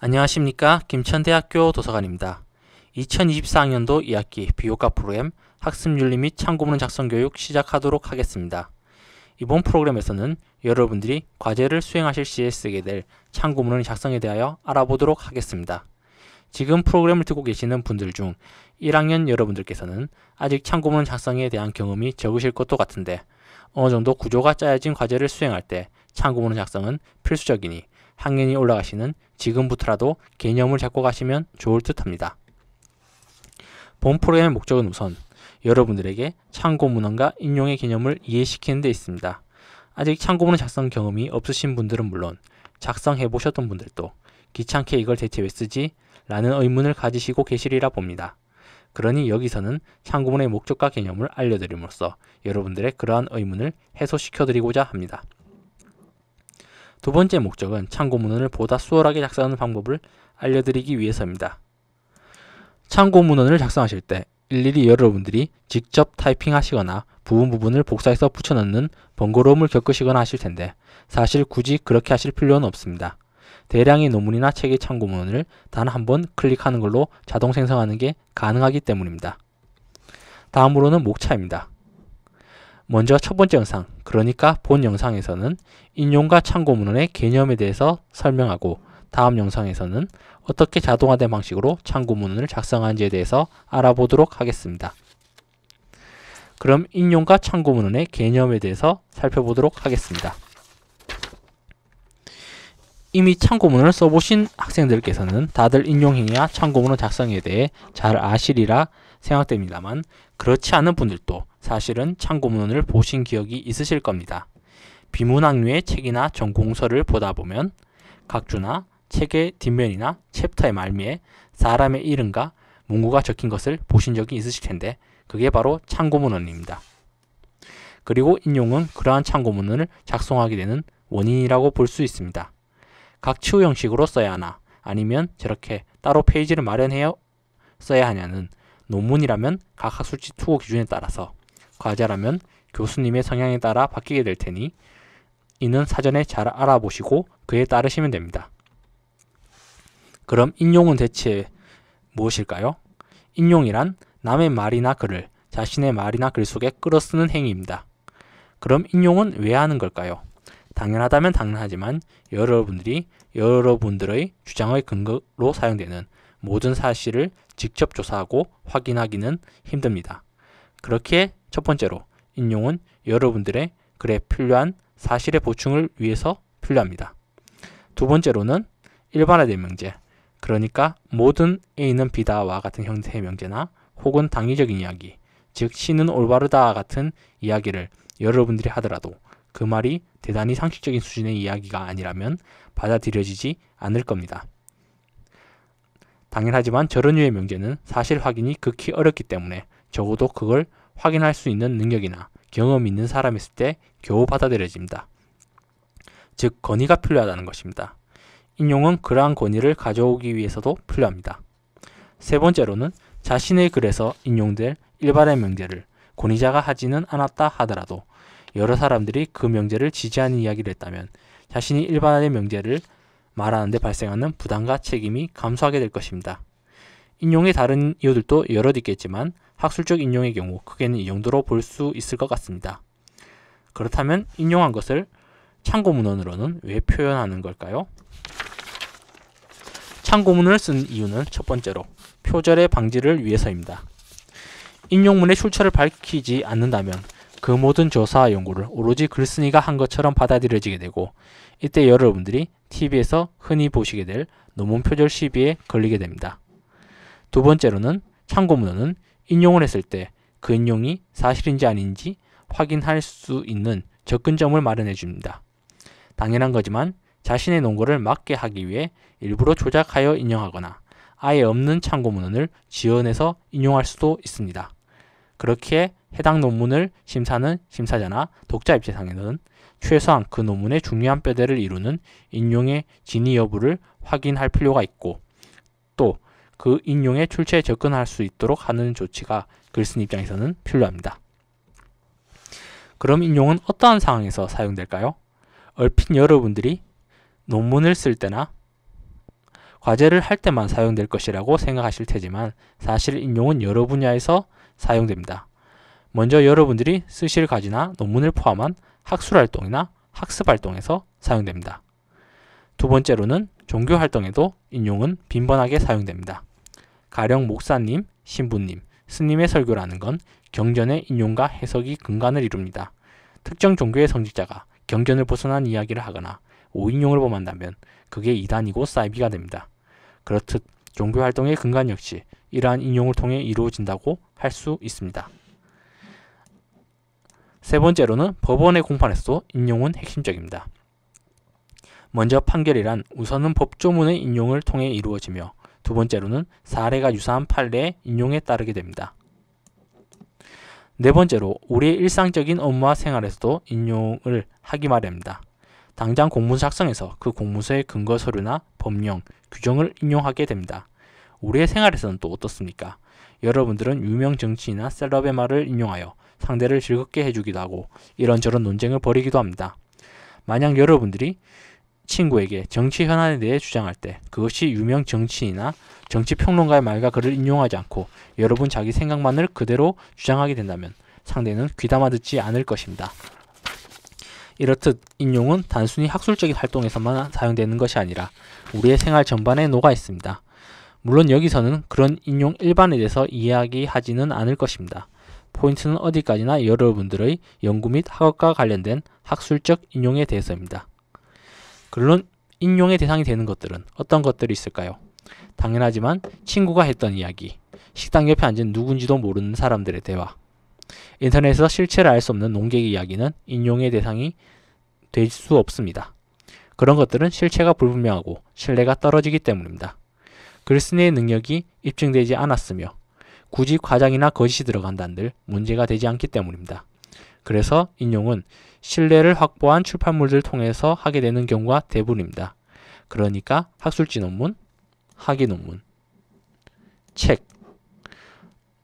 안녕하십니까. 김천대학교 도서관입니다. 2024학년도 2학기 비교과 프로그램 학습윤리 및 참고문헌 작성 교육 시작하도록 하겠습니다. 이번 프로그램에서는 여러분들이 과제를 수행하실 시에 쓰게 될 참고문헌 작성에 대하여 알아보도록 하겠습니다. 지금 프로그램을 듣고 계시는 분들 중 1학년 여러분들께서는 아직 참고문헌 작성에 대한 경험이 적으실 것도 같은데 어느 정도 구조가 짜여진 과제를 수행할 때 참고문헌 작성은 필수적이니 학년이 올라가시는 지금부터라도 개념을 잡고 가시면 좋을 듯 합니다. 본 프로그램의 목적은 우선 여러분들에게 참고문헌과 인용의 개념을 이해시키는 데 있습니다. 아직 참고문헌 작성 경험이 없으신 분들은 물론 작성해 보셨던 분들도 귀찮게 이걸 대체 왜 쓰지? 라는 의문을 가지시고 계시리라 봅니다. 그러니 여기서는 참고문헌의 목적과 개념을 알려드림으로써 여러분들의 그러한 의문을 해소시켜드리고자 합니다. 두 번째 목적은 참고문헌을 보다 수월하게 작성하는 방법을 알려드리기 위해서입니다. 참고문헌을 작성하실 때 일일이 여러분들이 직접 타이핑하시거나 부분을 복사해서 붙여넣는 번거로움을 겪으시거나 하실 텐데 사실 굳이 그렇게 하실 필요는 없습니다. 대량의 논문이나 책의 참고문헌을 단 한 번 클릭하는 걸로 자동 생성하는 게 가능하기 때문입니다. 다음으로는 목차입니다. 먼저 첫 번째 영상, 그러니까 본 영상에서는 인용과 참고문헌의 개념에 대해서 설명하고 다음 영상에서는 어떻게 자동화된 방식으로 참고문헌을 작성하는지에 대해서 알아보도록 하겠습니다. 그럼 인용과 참고문헌의 개념에 대해서 살펴보도록 하겠습니다. 이미 참고문헌을 써보신 학생들께서는 다들 인용행위와 참고문헌 작성에 대해 잘 아시리라 생각됩니다만 그렇지 않은 분들도 사실은 참고문헌을 보신 기억이 있으실 겁니다. 비문학류의 책이나 전공서를 보다 보면 각주나 책의 뒷면이나 챕터의 말미에 사람의 이름과 문구가 적힌 것을 보신 적이 있으실 텐데 그게 바로 참고문헌입니다. 그리고 인용은 그러한 참고문헌을 작성하게 되는 원인이라고 볼 수 있습니다. 각치우 형식으로 써야 하나 아니면 저렇게 따로 페이지를 마련해야 써야 하냐는 논문이라면 각 학술지 투고 기준에 따라서 과제라면 교수님의 성향에 따라 바뀌게 될 테니 이는 사전에 잘 알아보시고 그에 따르시면 됩니다. 그럼 인용은 대체 무엇일까요? 인용이란 남의 말이나 글을 자신의 말이나 글 속에 끌어쓰는 행위입니다. 그럼 인용은 왜 하는 걸까요? 당연하다면 당연하지만 여러분들의 주장의 근거로 사용되는 모든 사실을 직접 조사하고 확인하기는 힘듭니다. 그렇게 첫 번째로 인용은 여러분들의 글에 필요한 사실의 보충을 위해서 필요합니다. 두 번째로는 일반화된 명제, 그러니까 모든 A는 B다와 같은 형태의 명제나 혹은 당위적인 이야기, 즉 C는 올바르다 같은 이야기를 여러분들이 하더라도 그 말이 대단히 상식적인 수준의 이야기가 아니라면 받아들여지지 않을 겁니다. 당연하지만 저런 류의 명제는 사실 확인이 극히 어렵기 때문에 적어도 그걸 확인할 수 있는 능력이나 경험이 있는 사람이 있을 때 겨우 받아들여집니다. 즉 권위가 필요하다는 것입니다. 인용은 그러한 권위를 가져오기 위해서도 필요합니다. 세 번째로는 자신의 글에서 인용될 일반의 명제를 권위자가 하지는 않았다 하더라도 여러 사람들이 그 명제를 지지하는 이야기를 했다면 자신이 일반화된 명제를 말하는 데 발생하는 부담과 책임이 감소하게 될 것입니다. 인용의 다른 이유들도 여럿 있겠지만 학술적 인용의 경우 크게는 이 정도로 볼 수 있을 것 같습니다. 그렇다면 인용한 것을 참고문헌으로는 왜 표현하는 걸까요? 참고문헌을 쓴 이유는 첫 번째로 표절의 방지를 위해서입니다. 인용문의 출처를 밝히지 않는다면 그 모든 조사와 연구를 오로지 글쓴이가 한 것처럼 받아들여지게 되고 이때 여러분들이 TV에서 흔히 보시게 될 논문 표절 시비에 걸리게 됩니다. 두 번째로는 참고문헌은 인용을 했을 때 그 인용이 사실인지 아닌지 확인할 수 있는 접근점을 마련해 줍니다. 당연한 거지만 자신의 논거를 맞게 하기 위해 일부러 조작하여 인용하거나 아예 없는 참고문헌을 지어내서 인용할 수도 있습니다. 그렇게 해당 논문을 심사하는 심사자나 독자 입장에서는 최소한 그 논문의 중요한 뼈대를 이루는 인용의 진위 여부를 확인할 필요가 있고 또 그 인용의 출처에 접근할 수 있도록 하는 조치가 글쓴이 입장에서는 필요합니다. 그럼 인용은 어떠한 상황에서 사용될까요? 얼핏 여러분들이 논문을 쓸 때나 과제를 할 때만 사용될 것이라고 생각하실 테지만 사실 인용은 여러 분야에서 사용됩니다. 먼저 여러분들이 쓰실 과제나 논문을 포함한 학술활동이나 학습활동에서 사용됩니다. 두 번째로는 종교활동에도 인용은 빈번하게 사용됩니다. 가령 목사님, 신부님, 스님의 설교라는 건 경전의 인용과 해석이 근간을 이룹니다. 특정 종교의 성직자가 경전을 벗어난 이야기를 하거나 오인용을 범한다면 그게 이단이고 사이비가 됩니다. 그렇듯 종교활동의 근간 역시 이러한 인용을 통해 이루어진다고 할 수 있습니다. 세 번째로는 법원의 공판에서도 인용은 핵심적입니다. 먼저 판결이란 우선은 법조문의 인용을 통해 이루어지며 두 번째로는 사례가 유사한 판례의 인용에 따르게 됩니다. 네 번째로 우리의 일상적인 업무와 생활에서도 인용을 하기 마련입니다. 당장 공문서 작성해서 그 공문서의 근거 서류나 법령, 규정을 인용하게 됩니다. 우리의 생활에서는 또 어떻습니까? 여러분들은 유명 정치인이나 셀럽의 말을 인용하여 상대를 즐겁게 해주기도 하고 이런저런 논쟁을 벌이기도 합니다. 만약 여러분들이 친구에게 정치 현안에 대해 주장할 때 그것이 유명 정치인이나 정치평론가의 말과 글을 인용하지 않고 여러분 자기 생각만을 그대로 주장하게 된다면 상대는 귀담아 듣지 않을 것입니다. 이렇듯 인용은 단순히 학술적인 활동에서만 사용되는 것이 아니라 우리의 생활 전반에 녹아 있습니다. 물론 여기서는 그런 인용 일반에 대해서 이야기하지는 않을 것입니다. 포인트는 어디까지나 여러분들의 연구 및 학업과 관련된 학술적 인용에 대해서입니다. 물론 인용의 대상이 되는 것들은 어떤 것들이 있을까요? 당연하지만 친구가 했던 이야기, 식당 옆에 앉은 누군지도 모르는 사람들의 대화, 인터넷에서 실체를 알 수 없는 농객의 이야기는 인용의 대상이 될 수 없습니다. 그런 것들은 실체가 불분명하고 신뢰가 떨어지기 때문입니다. 글쓴이의 능력이 입증되지 않았으며 굳이 과장이나 거짓이 들어간다는들 문제가 되지 않기 때문입니다. 그래서 인용은 신뢰를 확보한 출판물들을 통해서 하게 되는 경우가 대부분입니다. 그러니까 학술지 논문, 학위 논문, 책,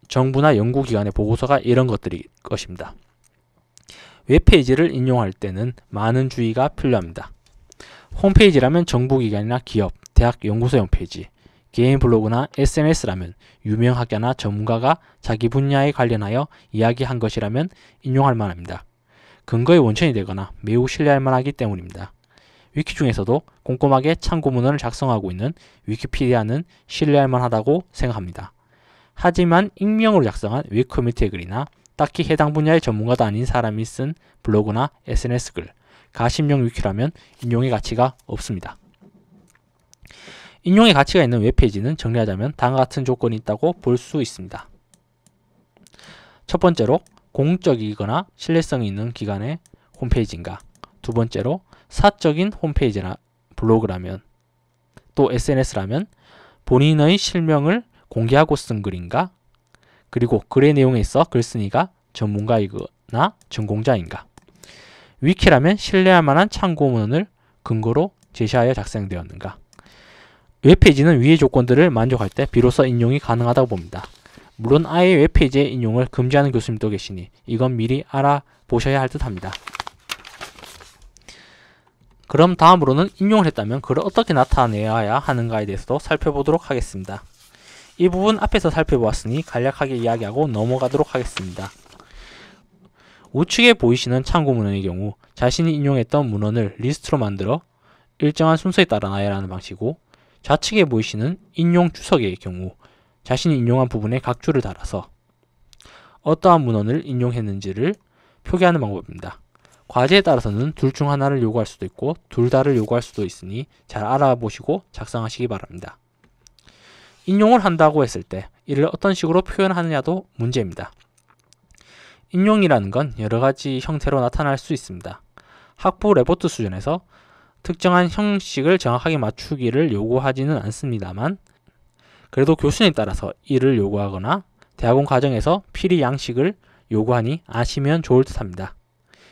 정부나 연구기관의 보고서가 이런 것들일 것입니다. 웹페이지를 인용할 때는 많은 주의가 필요합니다. 홈페이지라면 정부기관이나 기업, 대학 연구소 홈페이지, 개인 블로그나 SNS라면 유명 학자나 전문가가 자기 분야에 관련하여 이야기한 것이라면 인용할 만합니다. 근거의 원천이 되거나 매우 신뢰할 만하기 때문입니다. 위키 중에서도 꼼꼼하게 참고문헌을 작성하고 있는 위키피디아는 신뢰할 만하다고 생각합니다. 하지만 익명으로 작성한 웹 커뮤니티의 글이나 딱히 해당 분야의 전문가도 아닌 사람이 쓴 블로그나 SNS 글, 가심용 위키라면 인용의 가치가 없습니다. 인용의 가치가 있는 웹페이지는 정리하자면 다음과 같은 조건이 있다고 볼 수 있습니다. 첫 번째로 공적이거나 신뢰성이 있는 기관의 홈페이지인가, 두 번째로 사적인 홈페이지나 블로그라면 또 SNS라면 본인의 실명을 공개하고 쓴 글인가, 그리고 글의 내용에 있어 글쓴이가 전문가이거나 전공자인가, 위키라면 신뢰할 만한 참고문헌을 근거로 제시하여 작성되었는가. 웹페이지는 위의 조건들을 만족할 때 비로소 인용이 가능하다고 봅니다. 물론 아예 웹페이지의 인용을 금지하는 교수님도 계시니 이건 미리 알아보셔야 할 듯합니다. 그럼 다음으로는 인용을 했다면 그를 어떻게 나타내야 하는가에 대해서도 살펴보도록 하겠습니다. 이 부분 앞에서 살펴보았으니 간략하게 이야기하고 넘어가도록 하겠습니다. 우측에 보이시는 참고문헌의 경우 자신이 인용했던 문헌을 리스트로 만들어 일정한 순서에 따라 나열하는 방식이고, 좌측에 보이시는 인용 주석의 경우 자신이 인용한 부분에 각주를 달아서 어떠한 문헌을 인용했는지를 표기하는 방법입니다. 과제에 따라서는 둘 중 하나를 요구할 수도 있고 둘 다를 요구할 수도 있으니 잘 알아보시고 작성하시기 바랍니다. 인용을 한다고 했을 때 이를 어떤 식으로 표현하느냐도 문제입니다. 인용이라는 건 여러 가지 형태로 나타날 수 있습니다. 학부 레포트 수준에서 특정한 형식을 정확하게 맞추기를 요구하지는 않습니다만 그래도 교수님에 따라서 이를 요구하거나 대학원 과정에서 필히 양식을 요구하니 아시면 좋을 듯합니다.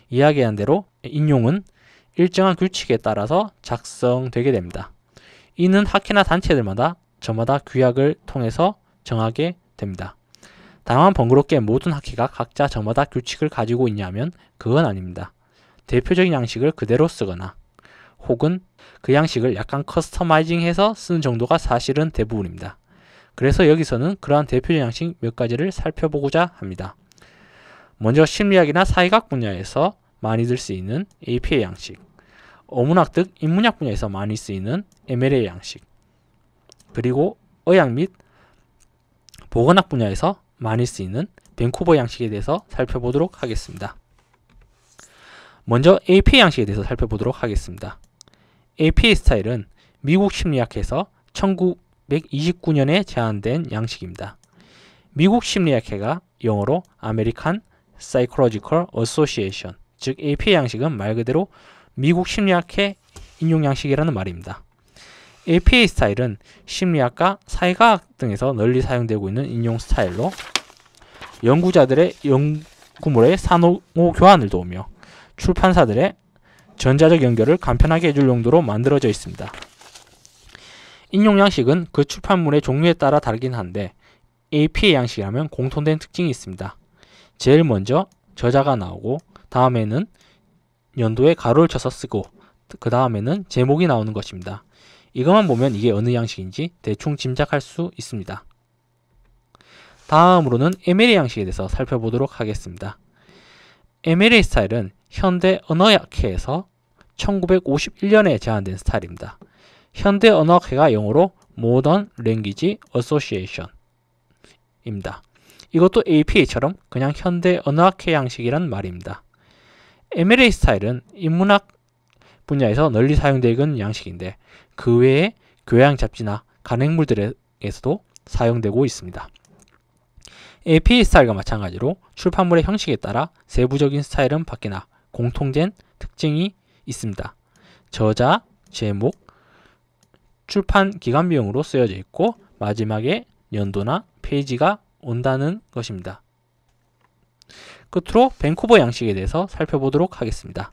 이야기한 대로 인용은 일정한 규칙에 따라서 작성되게 됩니다. 이는 학회나 단체들마다 저마다 규약을 통해서 정하게 됩니다. 다만 번거롭게 모든 학회가 각자 저마다 규칙을 가지고 있냐면 그건 아닙니다. 대표적인 양식을 그대로 쓰거나 혹은 그 양식을 약간 커스터마이징해서 쓰는 정도가 사실은 대부분입니다. 그래서 여기서는 그러한 대표적 양식 몇 가지를 살펴보고자 합니다. 먼저 심리학이나 사회학 분야에서 많이들 쓰이는 APA 양식, 어문학 등 인문학 분야에서 많이 쓰이는 MLA 양식, 그리고 의학 및 보건학 분야에서 많이 쓰이는 밴쿠버 양식에 대해서 살펴보도록 하겠습니다. 먼저 APA 양식에 대해서 살펴보도록 하겠습니다. APA 스타일은 미국 심리학회에서 1929년에 제안된 양식입니다. 미국 심리학회가 영어로 American Psychological Association, 즉 APA 양식은 말 그대로 미국 심리학회 인용 양식이라는 말입니다. APA 스타일은 심리학과 사회과학 등에서 널리 사용되고 있는 인용 스타일로 연구자들의 연구물의 상호 교환을 도우며 출판사들의 전자적 연결을 간편하게 해줄 용도로 만들어져 있습니다. 인용 양식은 그 출판물의 종류에 따라 다르긴 한데 APA 양식이라면 공통된 특징이 있습니다. 제일 먼저 저자가 나오고 다음에는 연도에 가로를 쳐서 쓰고 그 다음에는 제목이 나오는 것입니다. 이것만 보면 이게 어느 양식인지 대충 짐작할 수 있습니다. 다음으로는 MLA 양식에 대해서 살펴보도록 하겠습니다. MLA 스타일은 현대 언어학회에서 1951년에 제안된 스타일입니다. 현대 언어학회가 영어로 Modern Language Association 입니다. 이것도 APA처럼 그냥 현대 언어학회 양식이란 말입니다. MLA 스타일은 인문학 분야에서 널리 사용되는 양식인데 그 외에 교양 잡지나 간행물들에서도 사용되고 있습니다. APA 스타일과 마찬가지로 출판물의 형식에 따라 세부적인 스타일은 바뀌나 공통된 특징이 있습니다. 저자, 제목, 출판 기간 비용으로 쓰여져 있고 마지막에 연도나 페이지가 온다는 것입니다. 끝으로 밴쿠버 양식에 대해서 살펴보도록 하겠습니다.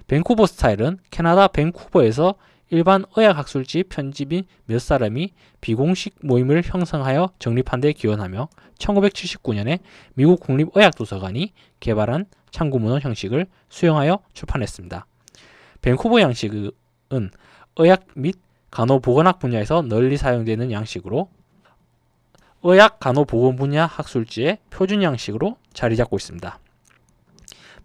밴쿠버 스타일은 캐나다 밴쿠버에서 일반 의학학술지 편집인 몇 사람이 비공식 모임을 형성하여 정립한 데 기원하며 1979년에 미국 국립의학도서관이 개발한 참고문헌 형식을 수용하여 출판했습니다. 밴쿠버 양식은 의학 및 간호보건학 분야에서 널리 사용되는 양식으로 의학 간호보건 분야 학술지의 표준 양식으로 자리 잡고 있습니다.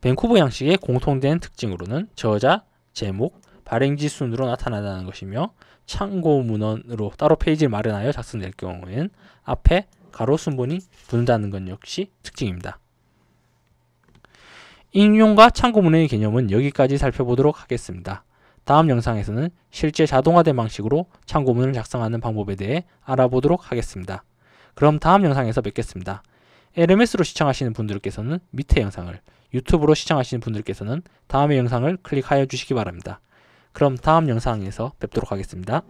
밴쿠버 양식의 공통된 특징으로는 저자, 제목, 발행지 순으로 나타난다는 것이며 참고 문헌으로 따로 페이지를 마련하여 작성될 경우에는 앞에 가로 순번이 붙는다는 것 역시 특징입니다. 인용과 참고 문헌의 개념은 여기까지 살펴보도록 하겠습니다. 다음 영상에서는 실제 자동화된 방식으로 참고문을 작성하는 방법에 대해 알아보도록 하겠습니다. 그럼 다음 영상에서 뵙겠습니다. LMS로 시청하시는 분들께서는 밑에 영상을, 유튜브로 시청하시는 분들께서는 다음의 영상을 클릭하여 주시기 바랍니다. 그럼 다음 영상에서 뵙도록 하겠습니다.